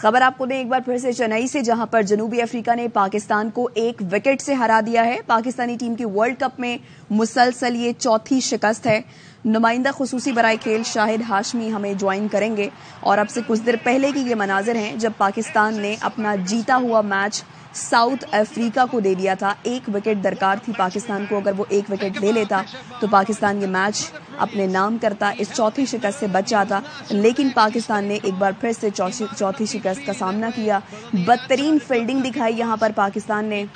खबर आपको दें एक बार फिर से चेन्नई से, जहां पर जनूबी अफ्रीका ने पाकिस्तान को 1 विकेट से हरा दिया है। पाकिस्तानी टीम की वर्ल्ड कप में मुसलसल ये चौथी शिकस्त है। नुमाइंदा खुसूसी बराए खेल शाहिद हाशमी हमें ज्वाइन करेंगे और अब से कुछ देर पहले की ये मनाजिर हैं जब पाकिस्तान ने अपना जीता हुआ मैच साउथ अफ्रीका को दे दिया था। 1 विकेट दरकार थी पाकिस्तान को, अगर वो 1 विकेट ले लेता तो पाकिस्तान ये मैच अपने नाम करता, इस चौथी शिकस्त से बच जाता। लेकिन पाकिस्तान ने एक बार फिर से चौथी शिकस्त का सामना किया। बदतरीन फील्डिंग दिखाई यहां पर पाकिस्तान ने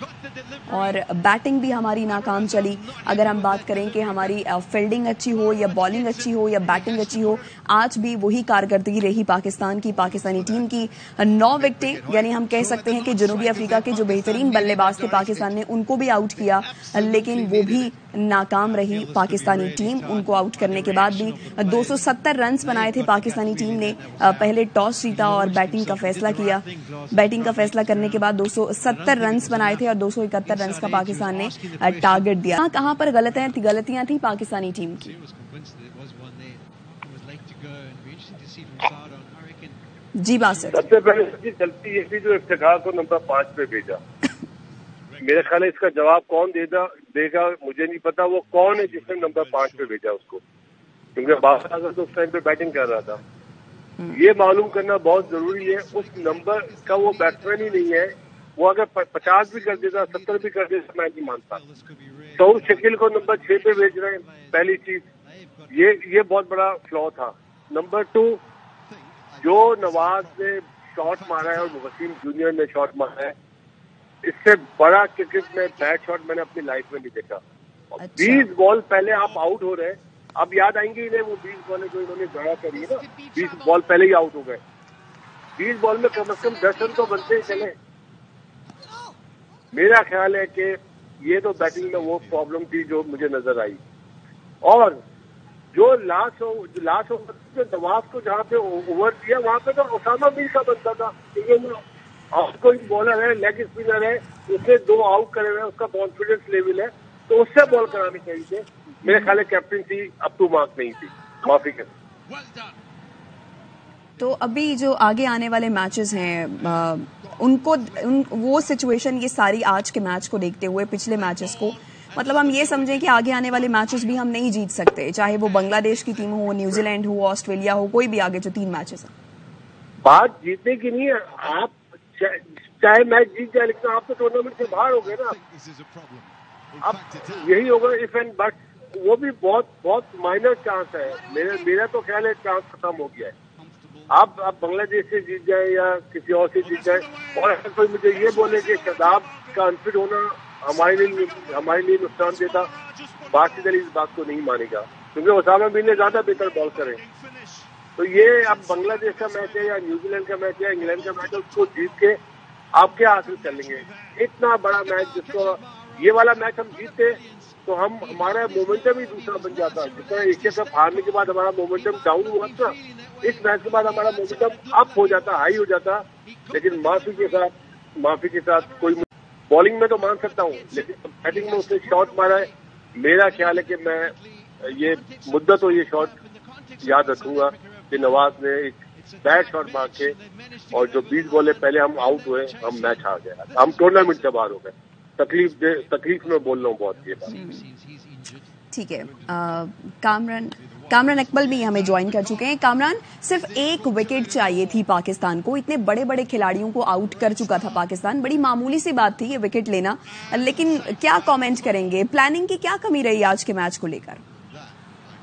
और बैटिंग भी हमारी नाकाम चली। अगर हम बात करें कि हमारी फील्डिंग अच्छी हो या बॉलिंग अच्छी हो या बैटिंग अच्छी हो, आज भी वही कारकर्दगी रही पाकिस्तान की, पाकिस्तानी टीम की। 9 विकेटें, यानी हम कह सकते हैं कि जनूबी अफ्रीका के जो बेहतरीन बल्लेबाज थे पाकिस्तान ने उनको भी आउट किया, लेकिन वो भी नाकाम रही पाकिस्तानी टीम। उनको आउट करने के बाद भी 270 रन बनाए थे पाकिस्तानी टीम ने। पहले टॉस जीता और बैटिंग का फैसला किया। बैटिंग का फैसला करने के बाद 270 रन बनाए थे और 271 रन का पाकिस्तान ने टारगेट दिया। कहां पर गलतियां थी पाकिस्तानी टीम की? जी बासित, सबसे पहले गलती ये थी जो इफ्तिखार को नंबर 5 पे भेजा। मेरे ख्याल है इसका जवाब कौन देगा मुझे नहीं पता। वो कौन है जिसने नंबर 5 पे भेजा उसको, क्योंकि बाबर आजम तो उस टाइम पे बैटिंग कर रहा था। ये मालूम करना बहुत जरूरी है। उस नंबर का वो बैट्समैन ही नहीं है। वो अगर 50 भी कर देता, 70 भी कर देता, मैं नहीं मानता। सऊद शकील को नंबर 6 पे भेज रहे हैं, पहली चीज ये बहुत बड़ा फ्लॉ था। नंबर 2, जो नवाज ने शॉट मारा है और वसीम जूनियर ने शॉट मारा है, इससे बड़ा क्रिकेट में बैट शॉट मैंने अपनी लाइफ में नहीं देखा। 20 बॉल पहले आप आउट हो रहे हैं। अब याद आएंगे इन्हें वो 20 बॉलें जो इन्होंने गड़ा करी है ना, 20 बॉल पहले ही आउट हो गए। 20 बॉल में कम से कम 10 रन तो बनते ही चले। मेरा ख्याल है कि ये तो बैटिंग में वो प्रॉब्लम थी जो मुझे नजर आई। और जो लास्ट ओवर नवाज को जहाँ पे ओवर दिया, वहां पे तो उसामा मीर का बनता था। और कोई बॉलर है, लेग स्पिनर है, उसने 2 आउट करे हुए, उसका कॉन्फिडेंस लेवल है, तो उससे बॉल करानी चाहिए थी। मेरे ख्याल कैप्टनसी अप टू मार्क नहीं थी। माफी कर। तो अभी जो आगे आने वाले मैचेस हैं वो सिचुएशन, ये सारी आज के मैच को देखते हुए पिछले मैचेस को, मतलब हम ये समझें कि आगे आने वाले मैचेस भी हम नहीं जीत सकते, चाहे वो बांग्लादेश की टीम हो, न्यूजीलैंड हो, ऑस्ट्रेलिया हो, कोई भी आगे जो 3 मैचेस हैं। बात जीतने की नहीं है। आप चाहे मैच जीत जाए, लेकिन आप तो टूर्नामेंट से बाहर हो गए ना। अब यही होगा इफ एंड बट, वो भी बहुत बहुत माइनर चांस है। मेरा तो ख्याल है चांस खत्म हो गया है। आप बांग्लादेश से जीत जाए या किसी और से जीत जाए, और अगर कोई मुझे ये बोले कि शादाब का अनफिट होना हमारे लिए नुकसान देता, बासित अली इस बात को नहीं मानेगा, क्योंकि उसामा बिन ने ज्यादा बेहतर बॉल करे। तो ये अब बांग्लादेश का मैच है या न्यूजीलैंड का मैच है या इंग्लैंड का मैच है, उसको जीत के आप क्या हासिल कर लेंगे? इतना बड़ा मैच, जिसको ये वाला मैच हम जीतते तो हमारा मोमेंटम ही दूसरा बन जाता। जिस तरह एशिया कप हारने के बाद हमारा मोमेंटम डाउन हुआ था, इस मैच के बाद हमारा मोमेंटम अप हो जाता, हाई हो जाता। लेकिन माफी के साथ कोई बॉलिंग में तो मान सकता हूँ, लेकिन बैटिंग में उसने शॉट मारा है। मेरा ख्याल है कि मैं ये मुद्दत और ये शॉट याद रखूंगा कि नवाज ने एक बैड शॉट मार के, और जो 20 बॉलें पहले हम आउट हुए, हम मैच हार गए, हम टूर्नामेंट से बाहर हो गए। तकलीफ में बोल रहा हूँ बहुत ये बात। ठीक है, कामरान अकमल भी हमें ज्वाइन कर चुके हैं। कामरान, सिर्फ 1 विकेट चाहिए थी पाकिस्तान को, इतने बड़े बड़े खिलाड़ियों को आउट कर चुका था पाकिस्तान, बड़ी मामूली सी बात थी ये विकेट लेना, लेकिन क्या कमेंट करेंगे? प्लानिंग की क्या कमी रही आज के मैच को लेकर?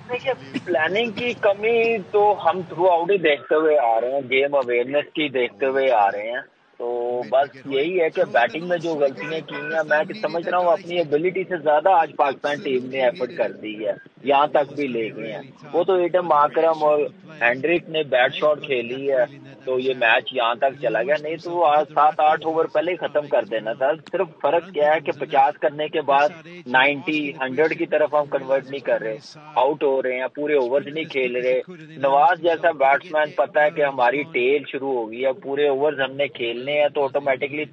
देखिए, प्लानिंग की कमी तो हम थ्रू आउट ही देखते हुए आ रहे हैं, गेम अवेयरनेस की देखते हुए आ रहे हैं। तो बस यही है कि बैटिंग में जो गलतियां की हैं, मैं समझ रहा हूँ अपनी एबिलिटी से ज्यादा आज पाकिस्तान टीम ने एफर्ट कर दी है, यहाँ तक भी ले गए हैं। वो तो एडम आकरम और हेंड्रिक ने बैट शॉट खेली है, तो ये मैच यहाँ तक चला गया। नहीं तो आज 7-8 ओवर पहले ही खत्म कर देना था। सिर्फ फर्क क्या है कि 50 करने के बाद 90-100 की तरफ हम कन्वर्ट नहीं कर रहे, आउट हो रहे हैं, पूरे ओवर्स नहीं खेल रहे। नवाज जैसा बैट्समैन, पता है कि हमारी टेल शुरू हो गई है, पूरे ओवर्स हमने खेलने हैं तो ऑटोमेटिकली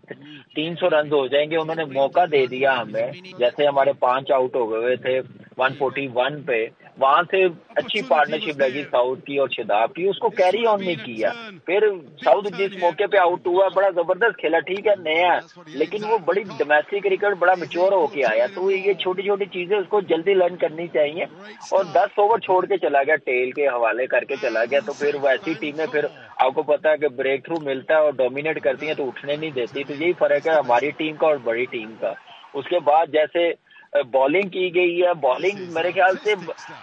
300 रन हो जाएंगे। उन्होंने मौका दे दिया हमें, जैसे हमारे 5 आउट हो गए थे 141 पे, वहां से अच्छी पार्टनरशिप लगी साउथ की और शादाब की, उसको कैरी ऑन नहीं किया। फिर साउथ जिस मौके पे आउट हुआ बड़ा जबरदस्त खेला, ठीक है नया, लेकिन वो बड़ी डोमेस्टिक क्रिकेट बड़ा मैच्योर होके आया। तो ये छोटी छोटी चीजें उसको जल्दी लर्न करनी चाहिए। और 10 ओवर छोड़ के चला गया, टेल के हवाले करके चला गया, तो फिर वैसी टीमें फिर आपको पता है कि ब्रेक थ्रू मिलता है और डोमिनेट करती है तो उठने नहीं देती। तो यही फर्क है हमारी टीम का और बड़ी टीम का। उसके बाद जैसे बॉलिंग की गई है, बॉलिंग मेरे ख्याल से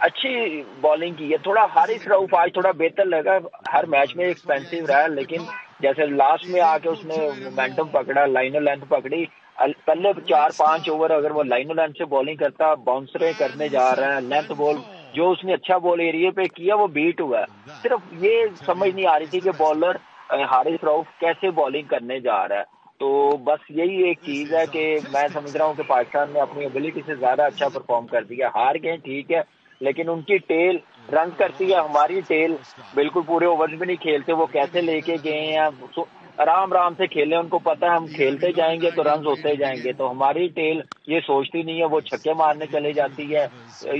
अच्छी बॉलिंग की है। थोड़ा हारिस रऊफ आज थोड़ा बेहतर लगा, हर मैच में एक्सपेंसिव रहा, लेकिन जैसे लास्ट में आके उसने मोमेंटम पकड़ा, लाइनो लेंथ पकड़ी। पहले 4-5 ओवर अगर वो लाइनो लेंथ से बॉलिंग करता, बाउंसरें करने जा रहा है, लेंथ बॉल जो उसने अच्छा बॉल एरिया पे किया वो बीट हुआ। सिर्फ ये समझ नहीं आ रही थी कि बॉलर हारिस रऊफ कैसे बॉलिंग करने जा रहा है। तो बस यही एक चीज है कि मैं समझ रहा हूँ कि पाकिस्तान ने अपनी एबिलिटी से ज्यादा अच्छा परफॉर्म कर दिया। हार गए ठीक है, लेकिन उनकी टेल रन करती है, हमारी टेल बिल्कुल पूरे ओवर्स में नहीं खेलते। वो कैसे लेके गए हैं, आराम आराम से खेले, उनको पता है हम खेलते जाएंगे तो रन होते जाएंगे। तो हमारी टेल ये सोचती नहीं है, वो छक्के मारने चले जाती है।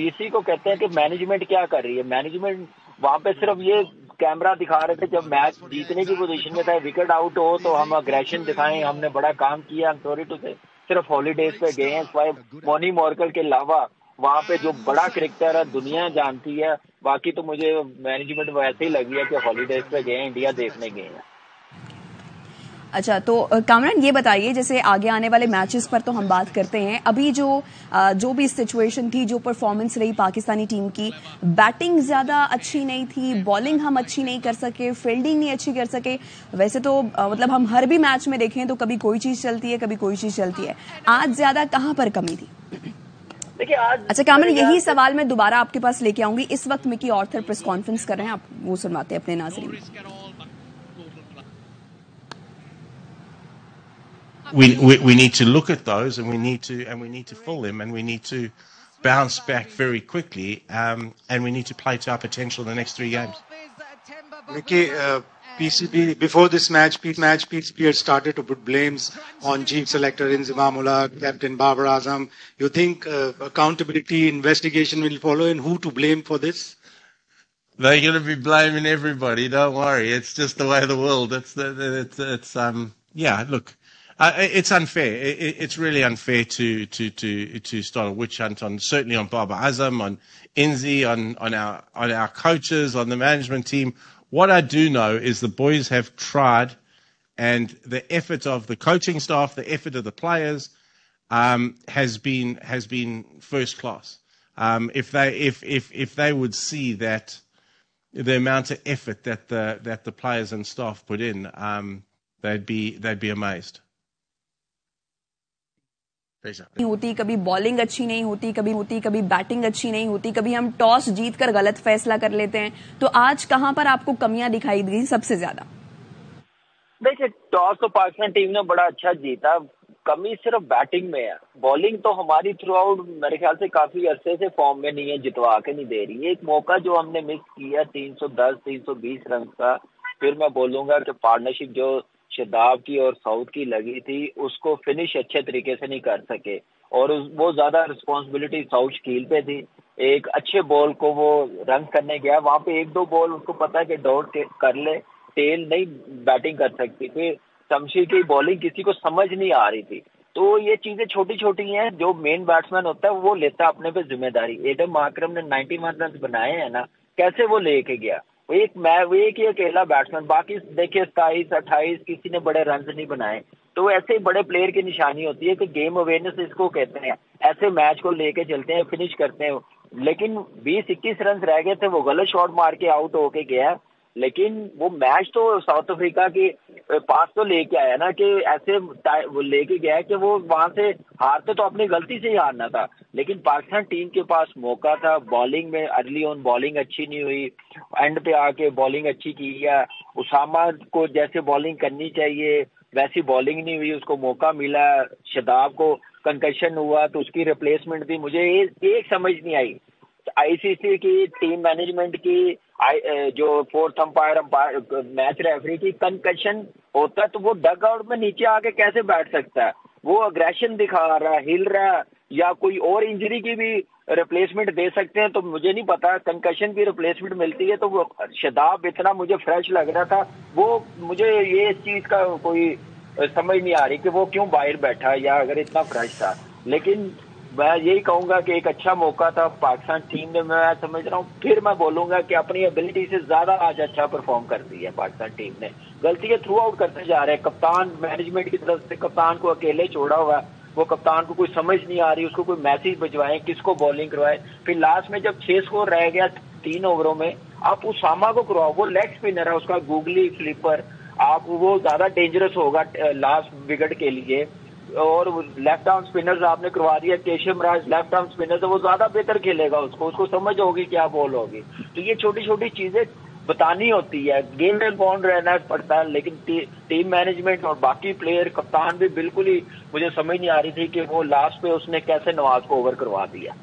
इसी को कहते हैं कि मैनेजमेंट क्या कर रही है। मैनेजमेंट वहां पे सिर्फ ये कैमरा दिखा रहे थे, जब मैच जीतने की पोजीशन में था, विकेट आउट हो तो हम अग्रेशन दिखाएं, हमने बड़ा काम किया। सॉरी टू से सिर्फ हॉलीडेज पे गए हैं, सिवाय मोनी मॉर्कल के अलावा वहां पे जो बड़ा क्रिकेटर है दुनिया जानती है। बाकी तो मुझे मैनेजमेंट वैसे ही लगी है कि हॉलीडेज पे गए हैं, इंडिया देखने गए हैं। अच्छा, तो कामरान ये बताइए, जैसे आगे आने वाले मैचेस पर तो हम बात करते हैं, अभी जो भी सिचुएशन थी, जो परफॉर्मेंस रही पाकिस्तानी टीम की, बैटिंग ज्यादा अच्छी नहीं थी, बॉलिंग हम अच्छी नहीं कर सके, फील्डिंग नहीं अच्छी कर सके। वैसे तो मतलब हम हर भी मैच में देखें तो कभी कोई चीज चलती है, कभी कोई चीज चलती है। आज ज्यादा कहां पर कमी थी? देखिए आज अच्छा कामरान, यही सवाल मैं दोबारा आपके पास लेके आऊंगी। इस वक्त मिकी ऑर्थर प्रेस कॉन्फ्रेंस कर रहे हैं, आप वो सुनवाते हैं अपने नाज़रीन। We need to look at those and we need to fill them and we need to bounce back very quickly and we need to play to our potential in the next 3 games. Mickey, PCB before this match, PCB had started to put blames on chief selector Inzamam Ullah, Captain Babar Azam. You think accountability investigation will follow and who to blame for this? They're going to be blaming everybody. Don't worry. It's just the way of the world. Yeah. Look, it's unfair. It's really unfair to start a witch hunt on, certainly on Babar Azam, on Inzi, on our coaches, on the management team. What I do know is the boys have tried, and the effort of the coaching staff, the effort of the players, has been first class. If they would see that the amount of effort that the players and staff put in, they'd be amazed. नहीं होती, कभी bowling अच्छी नहीं होती, कभी batting अच्छी नहीं होती, कभी हम टॉस जीतकर गलत फैसला कर लेते हैं। तो आज कहां पर आपको कमियां दिखाई दी सबसे ज्यादा? देखिए टॉस तो पाकिस्तान टीम ने बड़ा अच्छा जीता, कमी सिर्फ बैटिंग में है। बॉलिंग तो हमारी थ्रू आउट मेरे ख्याल से काफी अरसे से फॉर्म में नहीं है, जितवा के नहीं दे रही। एक मौका जो हमने मिस किया 310-320 रन का, फिर मैं बोलूंगा कि पार्टनरशिप जो शादाब की और साउथ की लगी थी उसको फिनिश अच्छे तरीके से नहीं कर सके, और वो ज्यादा रिस्पॉन्सिबिलिटी साउथ शकील पे थी। एक अच्छे बॉल को वो रन करने गया, वहां पे 1-2 बॉल उसको पता है कि डॉट कर ले, टेल नहीं बैटिंग कर सकती थी। शमशी की बॉलिंग किसी को समझ नहीं आ रही थी। तो ये चीजें छोटी छोटी हैं, जो मेन बैट्समैन होता है वो लेता है अपने पे जिम्मेदारी। एडम माकरम ने 91 रन बनाए हैं ना, कैसे वो लेके गया? वो एक ही अकेला बैट्समैन, बाकी देखिए 27-28 किसी ने बड़े रन नहीं बनाए। तो ऐसे ही बड़े प्लेयर की निशानी होती है कि गेम अवेयरनेस इसको कहते हैं। ऐसे मैच को लेके चलते हैं, फिनिश करते हैं। लेकिन 20-21 रन रह गए थे, वो गलत शॉट मार के आउट होके गया, लेकिन वो मैच तो साउथ अफ्रीका के पास तो लेके आया ना, कि ऐसे वो लेके गया कि वो वहां से हारते तो अपनी गलती से ही हारना था। लेकिन पाकिस्तान टीम के पास मौका था, बॉलिंग में अर्ली ऑन बॉलिंग अच्छी नहीं हुई, एंड पे आके बॉलिंग अच्छी की है। उसामा को जैसे बॉलिंग करनी चाहिए वैसी बॉलिंग नहीं हुई, उसको मौका मिला। शादाब को कंकशन हुआ तो उसकी रिप्लेसमेंट थी। मुझे एक समझ नहीं आई आईसीसी की, टीम मैनेजमेंट की, जो फोर्थ अंपायर मैच रेफरी की, कंकशन होता तो वो डग आउट में नीचे आके कैसे बैठ सकता है? वो अग्रेशन दिखा रहा है, हिल रहा है, या कोई और इंजरी की भी रिप्लेसमेंट दे सकते हैं, तो मुझे नहीं पता। कंकशन की रिप्लेसमेंट मिलती है तो वो शादाब इतना मुझे फ्रेश लग रहा था, वो मुझे ये इस चीज का कोई समझ नहीं आ रही कि वो क्यों बाहर बैठा या अगर इतना फ्रेश था। लेकिन मैं यही कहूंगा कि एक अच्छा मौका था पाकिस्तान टीम ने, मैं समझ रहा हूँ, फिर मैं बोलूंगा कि अपनी एबिलिटी से ज्यादा आज अच्छा परफॉर्म करती है पाकिस्तान टीम ने। गलतियां थ्रू आउट करते जा रहे हैं, कप्तान मैनेजमेंट की तरफ से कप्तान को अकेले छोड़ा हुआ है, वो कप्तान को कोई समझ नहीं आ रही, उसको कोई मैसेज भिजवाएं, किसको बॉलिंग करवाए। फिर लास्ट में जब 6 स्कोर रह गया 3 ओवरों में, आप उसामा को करवाओ, वो लेग स्पिनर है, उसका गूगली स्लीपर, आप वो ज्यादा डेंजरस होगा लास्ट विकेट के लिए। और लेफ्ट आर्म स्पिनर्स आपने करवा दिया, Keshav Raj left arm spinner, तो वो ज्यादा बेहतर खेलेगा, उसको समझ होगी क्या बॉल होगी। तो ये छोटी छोटी चीजें बतानी होती है, गेम में कौन रहना पड़ता है, लेकिन टीम मैनेजमेंट और बाकी प्लेयर, कप्तान भी बिल्कुल ही मुझे समझ नहीं आ रही थी कि वो लास्ट पे उसने कैसे नवाज को ओवर करवा दिया।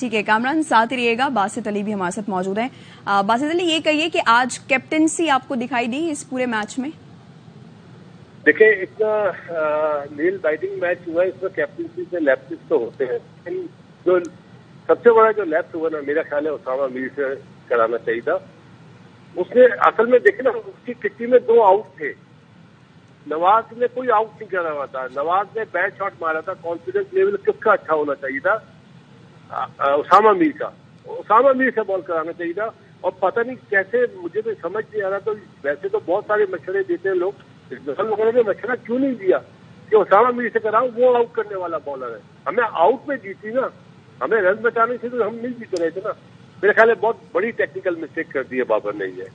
ठीक है कामरान, साथ रहिएगा। बासित अली भी हमारे साथ मौजूद हैं। बासित अली, ये कहिए कि आज कैप्टेंसी आपको दिखाई दी इस पूरे मैच में? देखिए, इतना नील बैटिंग मैच हुआ है, इसमें कैप्टनसी से लैप्स तो होते हैं, लेकिन जो सबसे बड़ा जो लैप्स हुआ ना, मेरा ख्याल है उसामा मीर से कराना चाहिए था। उसने असल में देखे ना, उसकी किट्टी में 2 आउट थे, नवाज ने कोई आउट नहीं करा हुआ था, नवाज ने बैट शॉट मारा था। कॉन्फिडेंस लेवल किसका अच्छा होना चाहिए था? उसामा मीर का। उसामा मीर से बॉल कराना चाहिए था। और पता नहीं कैसे, मुझे तो समझ नहीं आ रहा। तो वैसे तो बहुत सारे मशवरे देते हैं लोग, लोगों ने मशवरा क्यों नहीं दिया कि उसामा मीर से कराओ, वो आउट करने वाला बॉलर है। हमें आउट में जीती ना, हमें रन बचाने से तो हम नहीं जीत रहे थे ना। मेरे ख्याल है बहुत बड़ी टेक्निकल मिस्टेक कर दी है बाबर ने ये।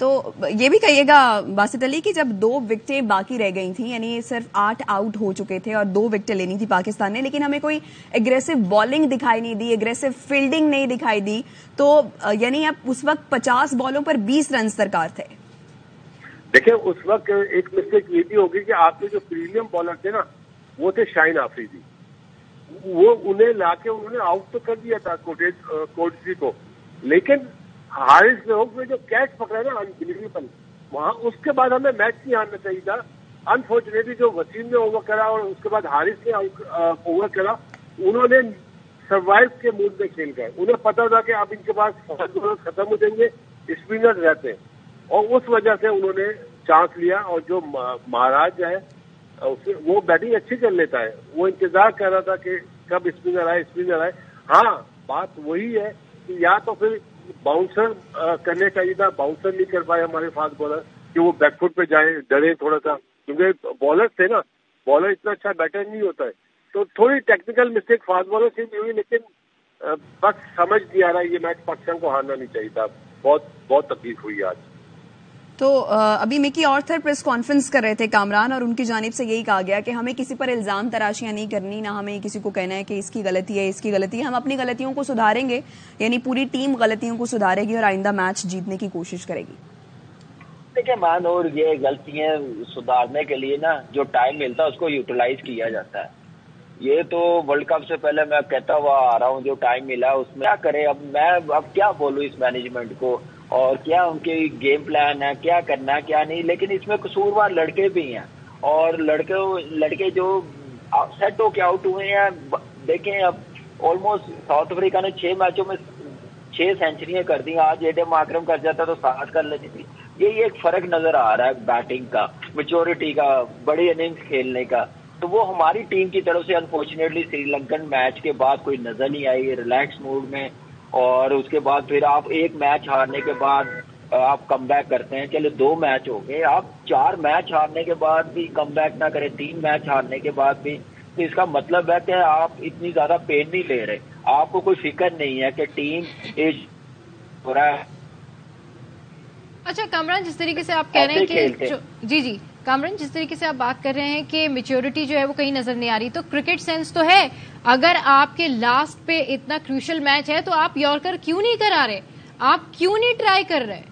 तो ये भी कहिएगा बासित अली कि जब 2 विकेटें बाकी रह गई थी, यानी सिर्फ 8 आउट हो चुके थे और 2 विकेटें लेनी थी पाकिस्तान ने, लेकिन हमें कोई एग्रेसिव बॉलिंग दिखाई नहीं दी, एग्रेसिव फील्डिंग नहीं दिखाई दी, तो यानी अब उस वक्त 50 बॉलों पर 20 रन दरकार थे। देखिए, उस वक्त एक मिस्टेक ये भी होगी कि आपके जो प्रीमियम बॉलर थे ना, वो थे शाहीन आफरीदी, वो उन्हें लाके उन्होंने आउट तो कर दिया था कोटसी को, लेकिन हारिस ग्रोव में जो कैच पकड़ा ना अनबिलीवेबल, वहां उसके बाद हमें मैच नहीं हारना चाहिए था। अनफॉर्चुनेटली जो वसीम ने ओवर करा और उसके बाद हारिस ने ओवर करा, उन्होंने सर्वाइव के मूड में खेल गए। उन्हें पता था कि अब इनके पास खत्म हो जाएंगे, स्पिनर रहते हैं, और उस वजह से उन्होंने चांस लिया। और जो महाराज है वो बैटिंग अच्छी कर लेता है, वो इंतजार कर रहा था कि कब स्पिनर आए। हाँ, बात वही है कि या तो फिर बाउंसर करने चाहिए था, बाउंसर नहीं कर पाए हमारे फास्ट बॉलर कि वो बैकफुट पे जाए, डरे थोड़ा सा, क्योंकि बॉलर थे ना, बॉलर इतना अच्छा बैटर नहीं होता है। तो थोड़ी टेक्निकल मिस्टेक फास्ट बॉलर से भी हुई, लेकिन बस समझ नहीं आ रहा है, ये मैच पाकिस्तान को हारना नहीं चाहिए था। बहुत तकलीफ हुई आज। तो अभी मिकी ऑर्थर प्रेस कॉन्फ्रेंस कर रहे थे कामरान, और उनकी जानिब से यही कहा गया कि हमें किसी पर इल्जाम तराशियां नहीं करनी, ना हमें किसी को कहना है कि इसकी गलती है, इसकी गलती है। हम अपनी गलतियों को सुधारेंगे, यानी पूरी टीम गलतियों को सुधारेगी और आइंदा मैच जीतने की कोशिश करेगी। देखिए मान, और ये गलतियां सुधारने के लिए ना जो टाइम मिलता है उसको यूटिलाइज किया जाता है। ये तो वर्ल्ड कप से पहले मैं कहता हुआ आ रहा हूँ, जो टाइम मिला उसमें क्या करे। अब मैं क्या बोलूँ इस मैनेजमेंट को, और क्या उनके गेम प्लान है, क्या करना है क्या नहीं। लेकिन इसमें कसूरवार लड़के भी हैं, और लड़के जो सेट होके आउट हुए हैं। देखें, अब ऑलमोस्ट साउथ अफ्रीका ने 6 मैचों में 6 सेंचुरियां कर दी। आज एडम आक्रम कर जाता तो 7 कर लेती थी। यही एक फर्क नजर आ रहा है बैटिंग का, मैच्योरिटी का, बड़ी इनिंग्स खेलने का। तो वो हमारी टीम की तरफ से अनफॉर्चुनेटली श्रीलंकन मैच के बाद कोई नजर नहीं आई, रिलैक्स मूड में। और उसके बाद फिर आप एक मैच हारने के बाद आप कमबैक करते हैं। चलो 2 मैच हो गए, आप 4 मैच हारने के बाद भी कमबैक ना करें, 3 मैच हारने के बाद भी, तो इसका मतलब है कि आप इतनी ज्यादा पेन नहीं ले रहे, आपको कोई फिक्र नहीं है कि टीम एज हो रहा है। अच्छा कामरान, जिस तरीके से आप कह रहे हैं कि जी कामरान, जिस तरीके से आप बात कर रहे हैं कि मैच्योरिटी जो है वो कहीं नजर नहीं आ रही, तो क्रिकेट सेंस तो है। अगर आपके लास्ट पे इतना क्रूशियल मैच है तो आप यॉर्कर क्यों नहीं करा रहे, आप क्यों नहीं ट्राई कर रहे?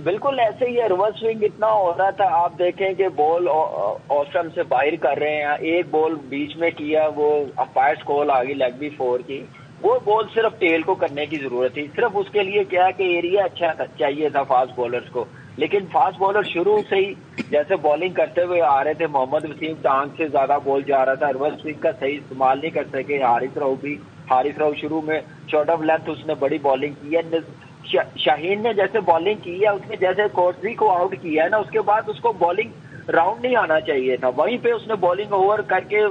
बिल्कुल ऐसे ही है, रिवर्स स्विंग इतना हो रहा था। आप देखें कि बॉल ऑस्ट्रम से बाहर कर रहे हैं, एक बॉल बीच में किया, वो अंपायर कॉल आ गई लेग बी 4 की। वो बॉल सिर्फ टेल को करने की जरूरत थी, सिर्फ उसके लिए क्या कि एरिया अच्छा चाहिए था फास्ट बॉलर्स को। लेकिन फास्ट बॉलर शुरू से ही जैसे बॉलिंग करते हुए आ रहे थे, मोहम्मद वसीम टांग से ज्यादा बॉल जा रहा था, हरभजन सिंह का सही इस्तेमाल नहीं कर सके, हारिस राव शुरू में शॉर्ट ऑफ लेंथ उसने बड़ी बॉलिंग की है, शाहीन ने जैसे बॉलिंग की है, उसने जैसे कोटरी को आउट किया है ना, उसके बाद उसको बॉलिंग राउंड नहीं आना चाहिए था, वहीं पे उसने बॉलिंग ओवर करके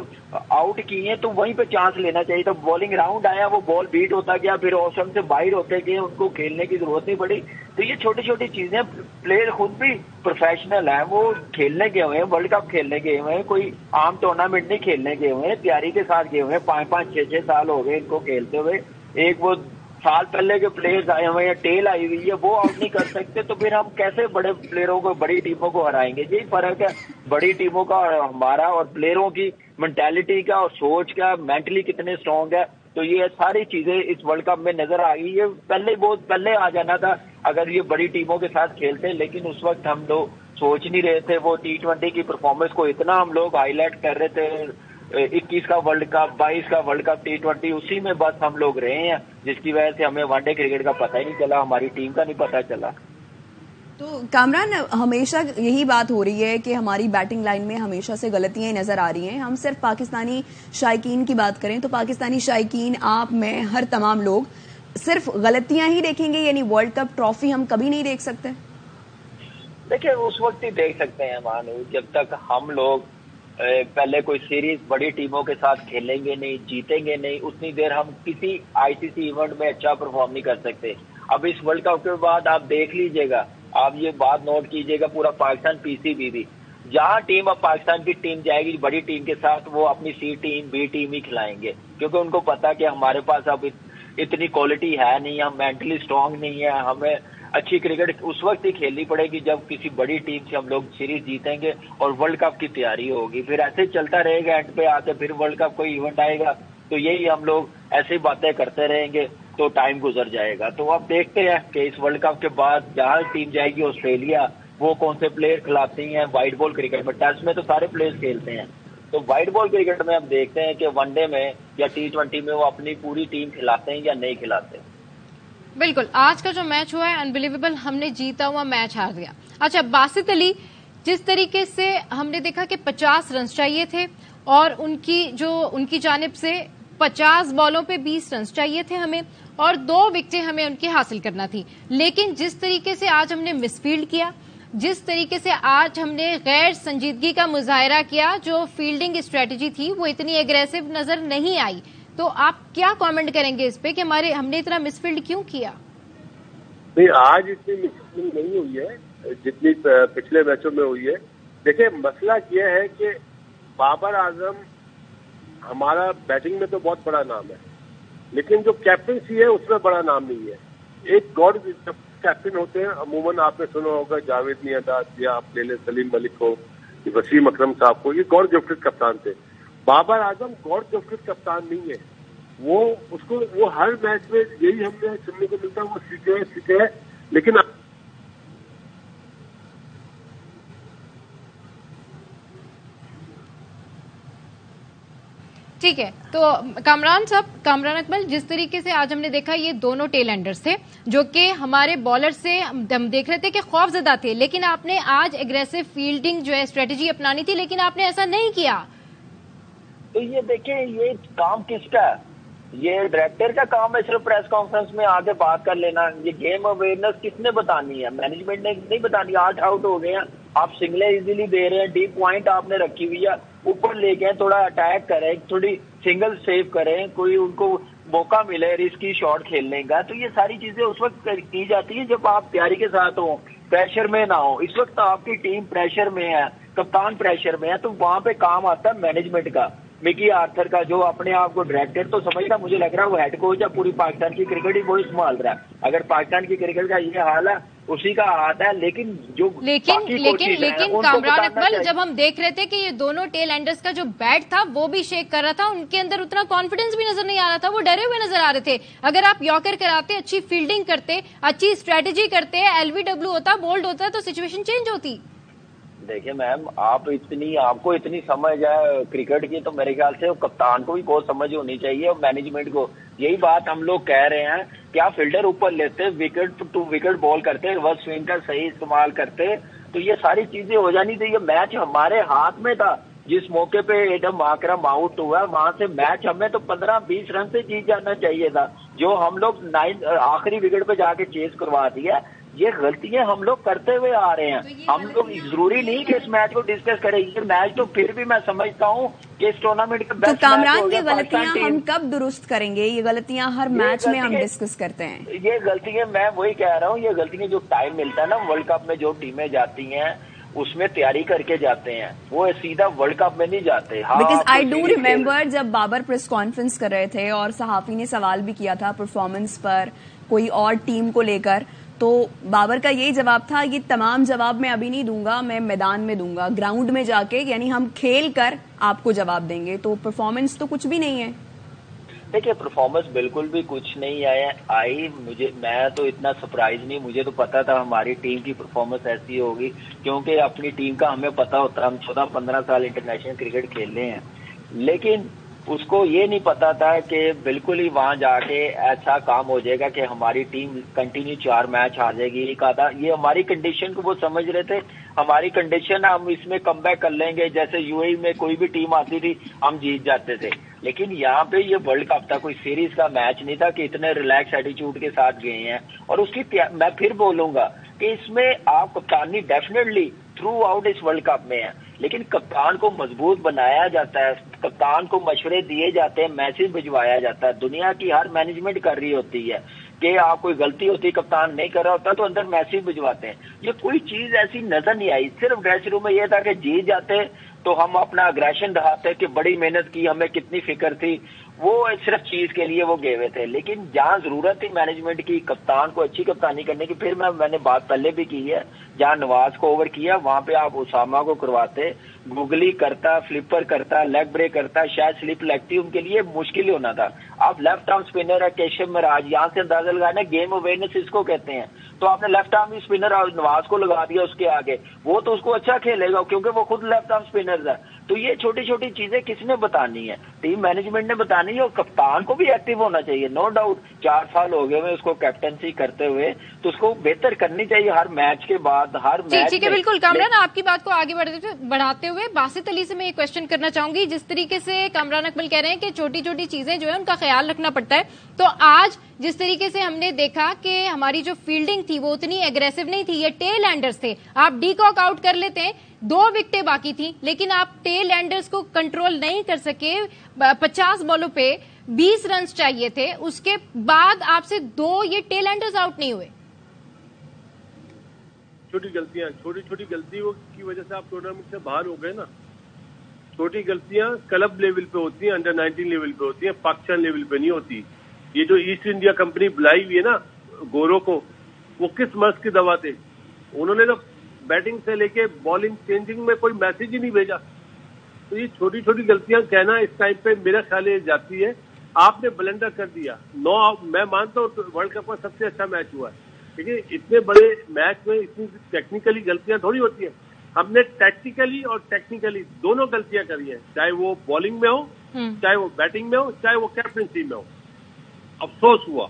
आउट की है, तो वहीं पे चांस लेना चाहिए था। बॉलिंग राउंड आया, वो बॉल बीट होता गया, फिर ऑप्शन से बाहर होते गए, उनको खेलने की जरूरत नहीं पड़ी। तो ये छोटी छोटी चीजें, प्लेयर खुद भी प्रोफेशनल है, वो खेलने गए हुए हैं, वर्ल्ड कप खेलने गए हुए हैं, कोई आम टूर्नामेंट नहीं खेलने गए हुए हैं, तैयारी के साथ गए हुए हैं। 5-5, 6-6 साल हो गए इनको खेलते हुए। एक वो साल पहले के प्लेयर्स आए हुए हैं, टेल आई हुई है, वो आउट नहीं कर सकते, तो फिर हम कैसे बड़े प्लेयरों को, बड़ी टीमों को हराएंगे? यही फर्क है बड़ी टीमों का और हमारा, और प्लेयरों की मेंटालिटी का और सोच का, मेंटली कितने स्ट्रांग है। तो ये सारी चीजें इस वर्ल्ड कप में नजर आ गई। ये बहुत पहले आ जाना था अगर ये बड़ी टीमों के साथ खेलते, लेकिन उस वक्त हम लोग सोच नहीं रहे थे। वो T20 की परफॉर्मेंस को इतना हम लोग हाईलाइट कर रहे थे, 21 का वर्ल्ड कप, 22 का वर्ल्ड कप, T20 उसी में बस हम लोग रहे हैं, जिसकी वजह से हमें वनडे क्रिकेट का पता ही नहीं चला, हमारी टीम का नहीं पता चला। तो कामरान, हमेशा यही बात हो रही है कि हमारी बैटिंग लाइन में हमेशा से गलतियां नजर आ रही हैं। हम सिर्फ पाकिस्तानी शायकीन की बात करें तो पाकिस्तानी शायकीन, आप, मैं, हर तमाम लोग सिर्फ गलतियां ही देखेंगे, यानी वर्ल्ड कप ट्रॉफी हम कभी नहीं देख सकते? देखिए, उस वक्त ही देख सकते हैं मानो, जब तक हम लोग पहले कोई सीरीज बड़ी टीमों के साथ खेलेंगे नहीं, जीतेंगे नहीं, उतनी देर हम किसी ICC इवेंट में अच्छा परफॉर्म नहीं कर सकते। अब इस वर्ल्ड कप के बाद आप देख लीजिएगा, आप ये बात नोट कीजिएगा, पूरा पाकिस्तान PCB भी, जहाँ टीम अब पाकिस्तान की टीम जाएगी बड़ी टीम के साथ, वो अपनी C टीम, B टीम ही खिलाएंगे, क्योंकि उनको पता कि हमारे पास अब इतनी क्वालिटी है नहीं, हम मेंटली स्ट्रांग नहीं है, हमें अच्छी क्रिकेट उस वक्त ही खेलनी पड़ेगी जब किसी बड़ी टीम से हम लोग सीरीज जीतेंगे और वर्ल्ड कप की तैयारी होगी। फिर ऐसे चलता रहेगा, एंड पे आके फिर वर्ल्ड कप कोई इवेंट आएगा तो यही हम लोग ऐसी बातें करते रहेंगे, तो टाइम गुजर जाएगा। तो अब देखते हैं कि इस वर्ल्ड कप के बाद जहाँ टीम जाएगी ऑस्ट्रेलिया, वो कौन से प्लेयर खिलाती हैं व्हाइट बॉल क्रिकेट में। टेस्ट में तो सारे प्लेयर्स खेलते हैं, तो व्हाइट बॉल क्रिकेट में हम देखते हैं कि वनडे में या T20 में वो अपनी पूरी टीम खिलाते हैं या नहीं खिलाते। बिल्कुल, आज का जो मैच हुआ है अनबिलीवेबल, हमने जीता हुआ मैच हार दिया। अच्छा, बासित अली, जिस तरीके से हमने देखा कि 50 रन चाहिए थे और उनकी जानिब से 50 बॉलों पे 20 रन चाहिए थे हमें, और 2 विकेटें हमें उनकी हासिल करना थी, लेकिन जिस तरीके से आज हमने मिसफील्ड किया, जिस तरीके से आज हमने गैर संजीदगी का मुजाहरा किया, जो फील्डिंग स्ट्रेटेजी थी वो इतनी एग्रेसिव नजर नहीं आई। तो आप क्या कमेंट करेंगे इस पे कि हमने इतना मिसफील्ड क्यों किया? नहीं, आज इतनी मिसफील्ड नहीं हुई है जितनी पिछले मैचों में हुई है। देखिए, मसला यह है कि बाबर आजम हमारा बैटिंग में तो बहुत बड़ा नाम है, लेकिन जो कैप्टनसी है उसमें बड़ा नाम नहीं है। एक गॉड कैप्टन होते हैं, अमूमन आपने सुना होगा जावेद मियांदाद, या आप ले लें सलीम मलिक को, वसीम अकरम साहब को, ये गॉड गिफ्टेड कप्तान थे। बाबर आजम गॉड गिफ्टेड कप्तान नहीं है, वो हर मैच में यही हमें सुनने को मिलता है, वो सीखे है, लेकिन ठीक है। तो कामरान अकमल, जिस तरीके से आज हमने देखा, ये दोनों टेल एंडर्स थे जो कि हमारे बॉलर से हम देख रहे थे कि खौफजदा थे, लेकिन आपने आज एग्रेसिव फील्डिंग जो है स्ट्रेटेजी अपनानी थी, लेकिन आपने ऐसा नहीं किया। तो ये देखिए, ये काम किसका है? ये डायरेक्टर का काम है सिर्फ प्रेस कॉन्फ्रेंस में आके बात कर लेना। ये गेम अवेयरनेस किसने बतानी है? मैनेजमेंट ने नहीं बतानी। 8 आउट हो गए हैं, आप सिंगलें इजीली दे रहे हैं, डीप पॉइंट आपने रखी हुई है, ऊपर लेके हैं, थोड़ा अटैक करें, थोड़ी सिंगल सेव करें, कोई उनको मौका मिले रिस्की शॉट खेलने का। तो ये सारी चीजें उस वक्त की जाती है जब आप तैयारी के साथ हो, प्रेशर में ना हो। इस वक्त आपकी टीम प्रेशर में है, कप्तान प्रेशर में है, तो वहां पे काम आता है मैनेजमेंट का, मिकी आर्थर का, जो अपने आप को डायरेक्टर तो समझता, मुझे लग रहा है वो हेड कोच है, पूरी पाकिस्तान की क्रिकेट ही वो संभाल रहा है। अगर पाकिस्तान की क्रिकेट का ये हाल है, उसी का हाथ है। लेकिन कामरान अकमल, जब हम देख रहे थे कि ये दोनों टेल एंडर्स का जो बैट था वो भी शेक कर रहा था, उनके अंदर उतना कॉन्फिडेंस भी नजर नहीं आ रहा था, वो डरे हुए नजर आ रहे थे। अगर आप यॉर्कर कराते, अच्छी फील्डिंग करते, अच्छी स्ट्रेटेजी करते, LBW होता, बोल्ड होता, तो सिचुएशन चेंज होती। देखिए मैम, आपको इतनी समझ है क्रिकेट की, तो मेरे ख्याल से कप्तान को भी बहुत समझ होनी चाहिए और मैनेजमेंट को। यही बात हम लोग कह रहे हैं। क्या फील्डर ऊपर लेते, विकेट टू विकेट बॉल करते, रिवर्स स्विंग का सही इस्तेमाल करते, तो ये सारी चीजें हो जानी चाहिए। मैच हमारे हाथ में था। जिस मौके पे एडम माकरम आउट हुआ, वहां से मैच हमें तो 15-20 रन से जीत जाना चाहिए था, जो हम लोग आखिरी विकेट पे जाके चेस करवा दिया। ये गलतियां हम लोग करते हुए आ रहे हैं। हम लोग जरूरी नहीं कि इस मैच को डिस्कस करें, ये मैच तो फिर भी मैं समझता हूँ कि इस टूर्नामेंट के बेस्ट। तो कामरान, ये गलतियां हम कब दुरुस्त करेंगे? ये गलतियां हर मैच में हम डिस्कस करते हैं। ये गलतियां, मैं वही कह रहा हूँ, ये गलतियां जो टाइम मिलता है ना, वर्ल्ड कप में जो टीमें जाती हैं उसमें तैयारी करके जाते हैं, वो सीधा वर्ल्ड कप में नहीं जाते। बिकॉज आई डू रिमेम्बर जब बाबर प्रेस कॉन्फ्रेंस कर रहे थे और सहाफी ने सवाल भी किया था परफॉर्मेंस पर कोई और टीम को लेकर, तो बाबर का यही जवाब था, ये तमाम जवाब मैं अभी नहीं दूंगा, मैं मैदान में दूंगा, ग्राउंड में जाके, यानी हम खेल कर आपको जवाब देंगे। तो परफॉर्मेंस तो कुछ भी नहीं है। देखिए, परफॉर्मेंस बिल्कुल भी कुछ नहीं आई। मैं तो इतना सरप्राइज नहीं, मुझे तो पता था हमारी टीम की परफॉर्मेंस ऐसी होगी, क्योंकि अपनी टीम का हमें पता होता है। हम 14-15 साल इंटरनेशनल क्रिकेट खेले हैं, लेकिन उसको ये नहीं पता था कि बिल्कुल ही वहां जाके ऐसा काम हो जाएगा कि हमारी टीम कंटिन्यू 4 मैच हार जाएगी। एक आधा, ये हमारी कंडीशन को वो समझ रहे थे, हमारी कंडीशन हम इसमें कमबैक कर लेंगे। जैसे यूएई में कोई भी टीम आती थी हम जीत जाते थे, लेकिन यहाँ पे ये वर्ल्ड कप था, कोई सीरीज का मैच नहीं था कि इतने रिलैक्स एटीट्यूड के साथ गए हैं। और उसकी मैं फिर बोलूंगा कि इसमें आप कप्तानी डेफिनेटली थ्रू आउट इस वर्ल्ड कप में है, लेकिन कप्तान को मजबूत बनाया जाता है, कप्तान को मशवरे दिए जाते हैं, मैसेज भिजवाया जाता है। दुनिया की हर मैनेजमेंट कर रही होती है कि आप कोई गलती होती है, कप्तान नहीं कर रहा होता तो अंदर मैसेज भिजवाते हैं। ये कोई चीज ऐसी नजर नहीं आई। सिर्फ ड्रेसिंग रूम में यह था कि जीत जाते तो हम अपना अग्रेशन दिखाते कि बड़ी मेहनत की, हमें कितनी फिक्र थी, वो सिर्फ चीज के लिए वो गए हुए थे। लेकिन जहां जरूरत थी मैनेजमेंट की, कप्तान को अच्छी कप्तानी करने की, फिर मैंने बात पहले भी की है, जहां नवाज को ओवर किया वहां पे आप उसामा को करवाते, गुगली करता, फ्लिपर करता, लेग ब्रेक करता, शायद स्लिप लगती, उनके लिए मुश्किल होना था। आप लेफ्ट आर्म स्पिनर है केशव महाराज, यहाँ से अंदाजा लगाना, गेम अवेयरनेस इसको कहते हैं, तो आपने लेफ्ट आर्म स्पिनर नवाज को लगा दिया उसके आगे, वो तो उसको अच्छा खेलेगा क्योंकि वो खुद लेफ्ट आर्म स्पिनर है। तो ये छोटी छोटी चीजें किसने बतानी है? टीम मैनेजमेंट ने बतानी है, और कप्तान को भी एक्टिव होना चाहिए। नो डाउट 4 साल हो गए उसको कैप्टनसी करते हुए, तो उसको बेहतर करनी चाहिए हर मैच के बाद, हर मैच। ठीक है, बिल्कुल कामरान, आपकी बात को आगे बढ़ाते हुए बासित अली से मैं एक क्वेश्चन करना चाहूंगी। जिस तरीके से कामरान अकमल कह रहे हैं कि छोटी छोटी चीजें जो है उनका ख्याल रखना पड़ता है, तो आज जिस तरीके से हमने देखा कि हमारी जो फील्डिंग थी वो उतनी एग्रेसिव नहीं थी, ये टेल एंडर्स थे। आप डीकॉक आउट कर लेते हैं, 2 विकेटें बाकी थी, लेकिन आप टेल एंडर्स को कंट्रोल नहीं कर सके। 50 बॉलों पे 20 रन चाहिए थे, उसके बाद आपसे 2 ये टेल एंडर्स आउट नहीं हुए। छोटी छोटी गलतियों की वजह से आप टूर्नामेंट से बाहर हो गए ना। छोटी गलतियां क्लब लेवल पे होती हैं, अंडर 19 लेवल पे होती हैं, पाकिस्तान लेवल पे नहीं होती। ये जो ईस्ट इंडिया कंपनी बुलाई हुई है ना गोरों को, वो किस मर्ज की दवा थे? उन्होंने तो बैटिंग से लेके बॉलिंग चेंजिंग में कोई मैसेज ही नहीं भेजा। तो ये छोटी छोटी गलतियां कहना इस टाइम पे मेरा ख्याल ये जाती है। आपने ब्लंडर कर दिया। 9 मैं मानता हूँ वर्ल्ड कप का सबसे अच्छा मैच हुआ है, देखिए इतने बड़े मैच में इतनी टेक्निकली गलतियां थोड़ी होती है। हमने टैक्टिकली और टेक्निकली दोनों गलतियां करी हैं, चाहे वो बॉलिंग में हो, चाहे वो बैटिंग में हो, चाहे वो कैप्टनसी में हो। अफसोस हुआ।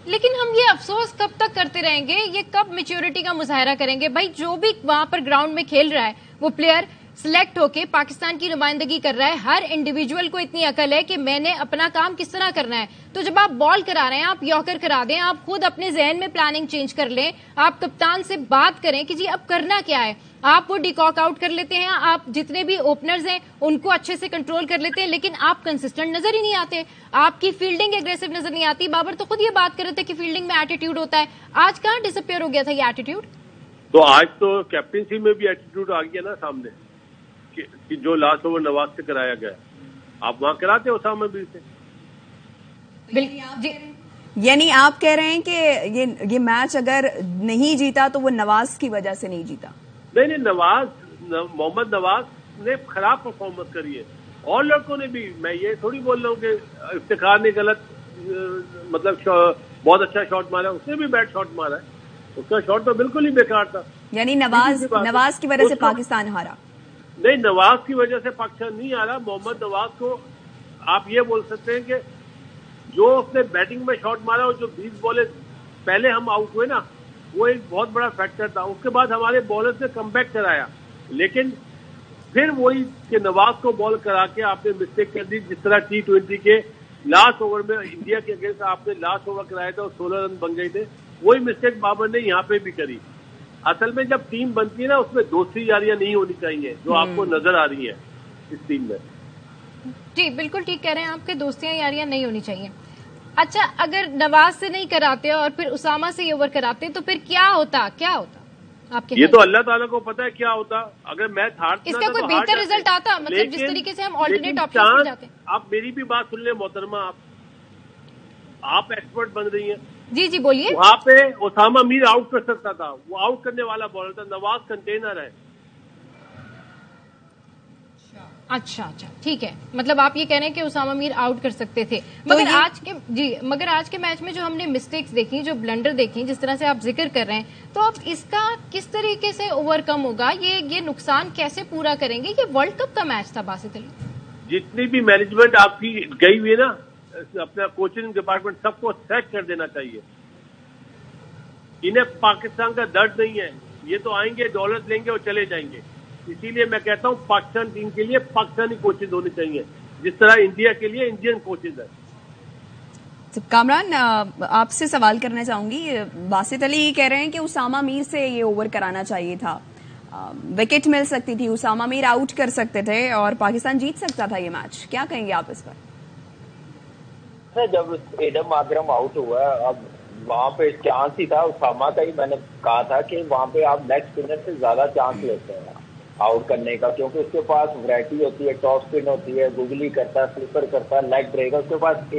लेकिन हम ये अफसोस कब तक करते रहेंगे? ये कब मैच्योरिटी का मुजाहरा करेंगे? भाई जो भी वहां पर ग्राउंड में खेल रहा है वो प्लेयर सिलेक्ट होके पाकिस्तान की नुमाइंदगी कर रहा है। हर इंडिविजुअल को इतनी अकल है कि मैंने अपना काम किस तरह करना है। तो जब आप बॉल करा रहे हैं, आप यॉर्कर करा दें, आप खुद अपने जहन में प्लानिंग चेंज कर लें, आप कप्तान से बात करें कि जी अब करना क्या है। आप वो डिकॉक आउट कर लेते हैं, आप जितने भी ओपनर्स हैं उनको अच्छे से कंट्रोल कर लेते हैं, लेकिन आप कंसिस्टेंट नजर ही नहीं आते, आपकी फील्डिंग एग्रेसिव नजर नहीं आती। बाबर तो खुद ये बात कर रहे थे कि फील्डिंग में एटीट्यूड होता है। आज कहाँ डिसअपियर हो गया था ये एटीट्यूड? तो आज तो कैप्टनसी में भी एटीट्यूड आ गया ना सामने, कि जो लास्ट ओवर नवाज से कराया गया, आप वहां कराते ओसामा बिन से। यानी आप कह रहे हैं कि ये मैच अगर नहीं जीता तो वो नवाज की वजह से नहीं जीता? नहीं, मोहम्मद नवाज ने खराब परफॉर्मेंस करी है, और लड़कों ने भी। मैं ये थोड़ी बोल रहा हूँ कि इफ्तिखार ने गलत, मतलब बहुत अच्छा शॉट मारा, उसने भी बैड शॉट मारा है, उसका शॉट तो बिल्कुल ही बेकार था। यानी नवाज की वजह से पाकिस्तान हारा? नहीं, नवाज की वजह से पाकिस्तान नहीं आ रहा। मोहम्मद नवाज को आप ये बोल सकते हैं कि जो उसने बैटिंग में शॉट मारा और जो 20 बॉलें पहले हम आउट हुए ना, वो एक बहुत बड़ा फैक्टर था। उसके बाद हमारे बॉलर्स ने कमबैक कराया, लेकिन फिर वही कि नवाज को बॉल करा के आपने मिस्टेक कर दी। जिस तरह T20 के लास्ट ओवर में इंडिया के अगेंस्ट आपने लास्ट ओवर कराया था और 16 रन बन गए थे, वही मिस्टेक बाबर ने यहाँ पे भी करी। असल में जब टीम बनती है ना, उसमें दोस्ती यारियां नहीं होनी चाहिए, जो आपको नजर आ रही है इस टीम में। जी बिल्कुल ठीक कह रहे हैं, आपके दोस्तियां यारियां नहीं होनी चाहिए। अच्छा, अगर नवाज से नहीं कराते और फिर उसामा से ये ओवर कराते तो फिर क्या होता आपके? ये तो अल्लाह ताला को पता है क्या होता। अगर मैच हारता इसका कोई बेहतर रिजल्ट आता, मतलब जिस तरीके से हम ऑल्टरनेट ऑप्शन पे जाते हैं। आप मेरी भी बात सुन ले मोहतरमा, आप एक्सपर्ट बन रही हैं। जी बोलिए। वहाँ पे उसामा मीर आउट कर सकता था, वो आउट करने वाला बॉलर था। नवाज कंटेनर है। अच्छा ठीक है, मतलब आप ये कह रहे हैं कि उसामा मीर आउट कर सकते थे। मगर आज के मैच में जो हमने मिस्टेक्स देखी, जो ब्लंडर देखी, जिस तरह से आप जिक्र कर रहे हैं, तो अब इसका किस तरीके से ओवरकम होगा? ये नुकसान कैसे पूरा करेंगे? ये वर्ल्ड कप का मैच था बासित अली। जितनी भी मैनेजमेंट आपकी गई हुई है ना, अपना कोचिंग डिपार्टमेंट, सबको सेट कर देना चाहिए। इन्हें पाकिस्तान का दर्द नहीं है, ये तो आएंगे, डॉलर्स लेंगे और चले जाएंगे। इसीलिए मैं कहता हूं पाकिस्तान टीम के लिए पाकिस्तानी कोचेज होने चाहिए, जिस तरह इंडिया के लिए इंडियन कोचेज है। तो कामरान, आपसे सवाल करना चाहूंगी। बासित अली कह रहे हैं कि उसामा मीर से ये ओवर कराना चाहिए था, विकेट मिल सकती थी, उसामा मीर आउट कर सकते थे और पाकिस्तान जीत सकता था ये मैच। क्या कहेंगे आप इस पर? जब एडम आग्रम आउट हुआ, अब वहाँ पे चांस ही था उसामा का ही। मैंने कहा था कि वहाँ पे आप लेग स्पिनर से ज्यादा चांस लेते हैं आउट करने का, क्योंकि उसके पास वैरायटी होती है, टॉप स्पिन होती है, गुगली करता है, स्लिपर करता है, लेग ब्रेकर। उसके पास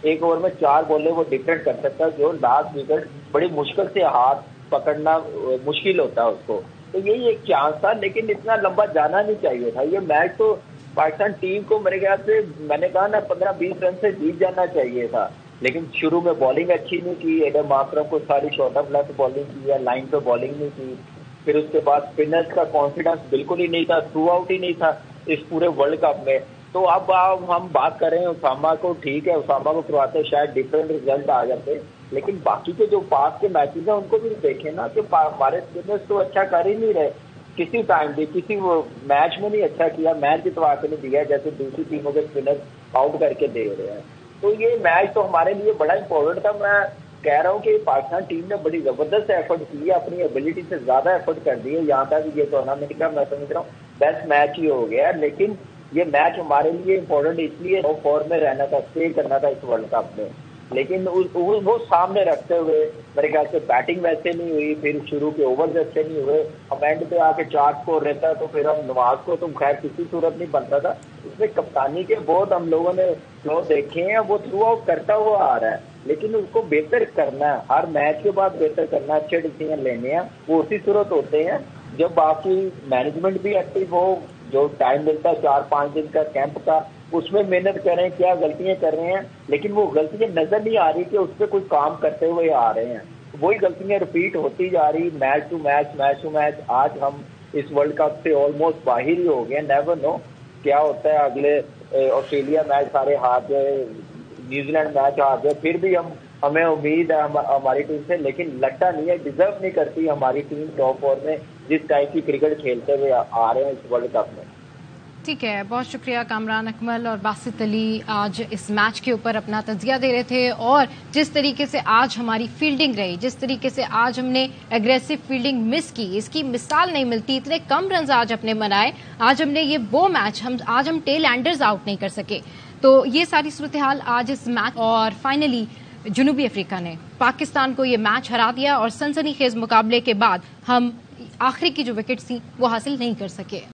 एक ओवर में 4 बॉलें वो डिफरेंट कर सकता है, जो लास्ट विकेट बड़ी मुश्किल से हाथ पकड़ना मुश्किल होता है उसको। तो यही एक चांस था, लेकिन इतना लंबा जाना नहीं चाहिए था। ये मैच तो पाकिस्तान टीम को मेरे ख्याल से, मैंने कहा ना, 15-20 रन से जीत जाना चाहिए था। लेकिन शुरू में बॉलिंग अच्छी नहीं की, एडम आक्रम को सारी शॉर्ट ऑफ लेफ्ट बॉलिंग की है, लाइन पे बॉलिंग नहीं की। फिर उसके बाद स्पिनर्स का कॉन्फिडेंस बिल्कुल ही नहीं था, थ्रू आउट ही नहीं था इस पूरे वर्ल्ड कप में। तो अब हम बात कर रहे हैं उसामा को, ठीक है, उसामा को करवाते शायद डिफरेंट रिजल्ट आ जाते, लेकिन बाकी के जो पास के मैचेस हैं उनको भी देखें ना, कि हमारे स्पिनर्स तो अच्छा कर ही नहीं रहे किसी टाइम भी, किसी वो मैच में नहीं अच्छा किया, मैच जितवा के नहीं दिया, जैसे दूसरी टीमों के स्पिनर्स आउट करके दे रहे हैं। तो ये मैच तो हमारे लिए बड़ा इंपॉर्टेंट था। मैं कह रहा हूँ कि पाकिस्तान टीम ने बड़ी जबरदस्त एफर्ट की है, अपनी एबिलिटी से ज्यादा एफर्ट कर दी है। यहाँ तक ये टूर्नामेंट का मैं समझ रहा हूँ बेस्ट मैच ही हो गया है, लेकिन ये मैच हमारे लिए इम्पोर्टेंट इसलिए फॉर्म में रहना था, स्टे करना था इस वर्ल्ड कप में। लेकिन वो सामने रखते हुए मेरे ख्याल से बैटिंग वैसे नहीं हुई, फिर शुरू के ओवर्स अच्छे नहीं हुए। अब एंड पे आके 4 स्कोर रहता तो फिर हम नवाज को तो खैर किसी सूरत नहीं बनता था। उसमें कप्तानी के बहुत हम लोगों ने फ्लो देखे हैं, वो थ्रू आउट करता हुआ आ रहा है, लेकिन उसको बेहतर करना है, हर मैच के बाद बेहतर करना, अच्छे डिसीजन लेने हैं। वो उसी सूरत होते हैं जब आपकी मैनेजमेंट भी एक्टिव हो, जो टाइम मिलता है 4-5 दिन का कैंप का, उसमें मेहनत करें, क्या गलतियां कर रहे हैं, लेकिन वो गलतियां नजर नहीं आ रही कि उस पर कुछ काम करते हुए आ रहे हैं। वही गलतियां रिपीट होती जा रही, मैच टू मैच। आज हम इस वर्ल्ड कप से ऑलमोस्ट बाहर ही हो गए। नेवर नो क्या होता है, अगले ऑस्ट्रेलिया मैच सारे हार गए, न्यूजीलैंड मैच हार गए, फिर भी हमें उम्मीद है हमारी टीम से, लेकिन लगता नहीं है, डिजर्व नहीं करती हमारी टीम टॉप 4 में जिस टाइप की क्रिकेट खेलते हुए आ रहे हैं इस वर्ल्ड कप में। ठीक है, बहुत शुक्रिया कामरान अकमल और बासित अली आज इस मैच के ऊपर अपना तजिया दे रहे थे। और जिस तरीके से आज हमारी फील्डिंग रही, जिस तरीके से आज हमने एग्रेसिव फील्डिंग मिस की, इसकी मिसाल नहीं मिलती। इतने कम रन आज अपने बनाए, आज हमने ये वो मैच आज हम टेल एंडर्स आउट नहीं कर सके। तो ये सारी सूरत हाल आज इस मैच, और फाइनली जनूबी अफ्रीका ने पाकिस्तान को ये मैच हरा दिया और सनसनीखेज मुकाबले के बाद हम आखिरी की जो विकेट्स थी वो हासिल नहीं कर सके।